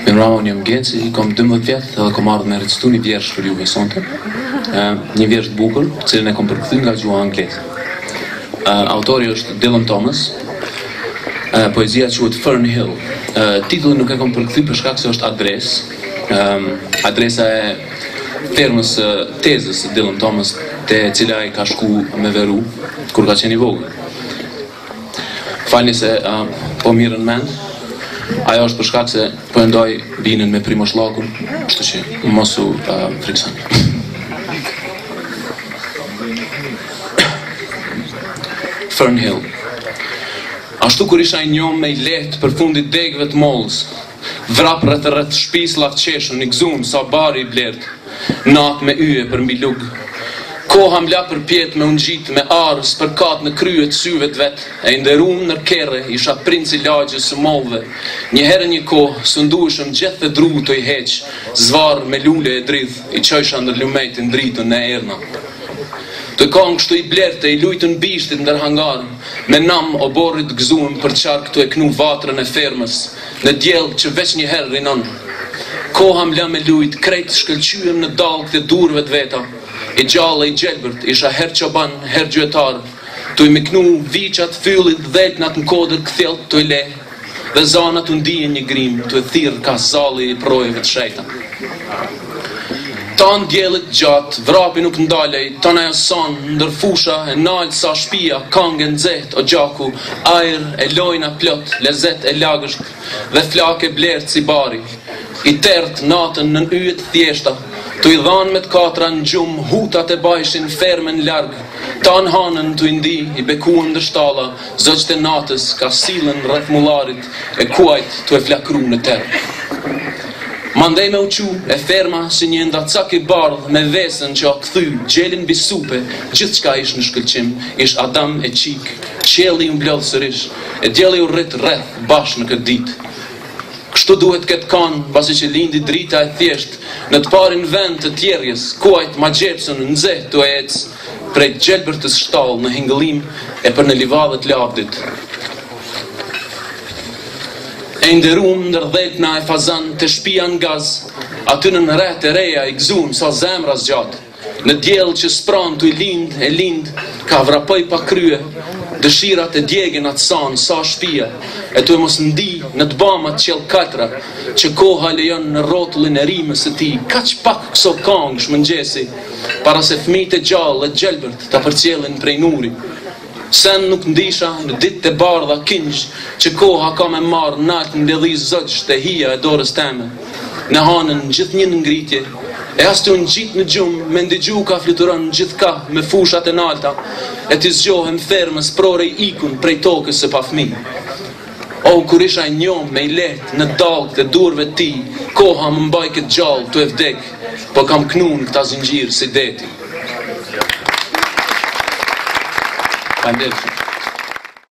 Mirëmbrëma, unë jam Genci, kam 12 vjet dhe kam ardhur me recituar një vjersh për juve sonte. Një vjersh të bukur, cilën e kam përkthyer nga gjuha angleze. Autori është Dylan Thomas. Poezia quhet Fern Hill. Titullin nuk e kam përkthyer për shkak se është adresa e fermës tezës së Dylan Thomas, te cila ai ka shku me veru kur ka qenë i vogël. Falni se po mirën mend. Ajo është për shkak se po e ndoj binën me primoshllakun, kështu që mos u friksoni. Fern Hill. Ashtu kur isha i njom me i lehtë për fundit degëve të mollës, vrap rreth shtëpisë llafçeshën, i gzum sa bari i blert, natë me yje për mbi lug. Koha m'la për pjetë me ungjit, me arës, për katë në kryet syve të vetë, e nderum në kere, isha princi lagjës së mollëve. Një herë një kohë, së ndueshëm gjithë dhe dru të i heq, zvarë me lule e dridh, i qojsha ndër lumetin dritën e erna. Të kanë kështu i blerte, i lujtën bishtit ndër hangarën, me nam o borrit gzuëm për qark të e knu vatrën e fermës, në djellë që veç një herë rinon. Koha m'la me lujt, krejt shkëlqyem në dalë të durve të veta, i gjallë i gjelbërt, isha her qoban, her gjyëtar, të i miknu viqat, fyllit, dheltnat në kodër këthjelt të i le, dhe zanat të ndijen një grim, të e thirë ka zali i projeve të shejta. Tanë djelit gjatë, vrapi nuk ndalej, tanë ajo sanë, ndër fusha, e nalë sa shpia, kangë nxehtë, o gjaku, ajër, e lojna plot, lezet e lagësht, dhe flake blertë si bari, i tërtë natën në yjet thjeshta, të i dhanë me të katra në gjumë, hutat e bajshin fermen largë, tanë hanën të i ndi, i bekuën dë shtalla, zëgjt e natës, ka silën rreth mullarit, e kuajt të e flakru në terë. Mandej me uqu, e ferma si një ndacak i bardh me vesën që a këthy, gjelin bisupe, gjithë qka ish në shkëlqim, ish Adam e qik, qeli u mbledh sërish, e djeli u rrit rreth bash në këtë ditë. Kështu duhet këtë kanë, pasi që lindi drita e thjesht, në të parin vend të tjerjes, kuajt ma gjepsën në nxeh të ecë, prej gjelbërtës shtallë në hingëllim e për në livadhet lavdit. E nderum ndër dheltna e fazan të shpia në gaz, aty në rreth e reja i gzum sa zemra zgjatë, në djellë që spran të i lind, ka vrapoj pa krye, dëshirat e djegin atë sanë sa shpia, e të e mos ndi në të bamat qelë katra, që koha lejon në rotullin e rimës e ti, kaq pak këso kangë shmëngjesi, para se fmit e gjallë e gjelbërt të përcjellin prej nuri. Sen nuk ndisha në ditë të bardha kinj, që koha ka me marë nalt në ledhiz zëgjsh të hija e dorës teme. Në hanën gjithë një në ngritje, e as të unë gjitë në gjumë, me ndigju ka fluturon gjithë ka me fushat e nalta, e të zgjohem fermës prore i ikun prej tokës së pa fmi. O, kur isha i njom me i letë në dalë të durve ti, koha më mbaj këtë gjallë të e vdek, po kam knu në këta zingjirë si deti. Pandemia.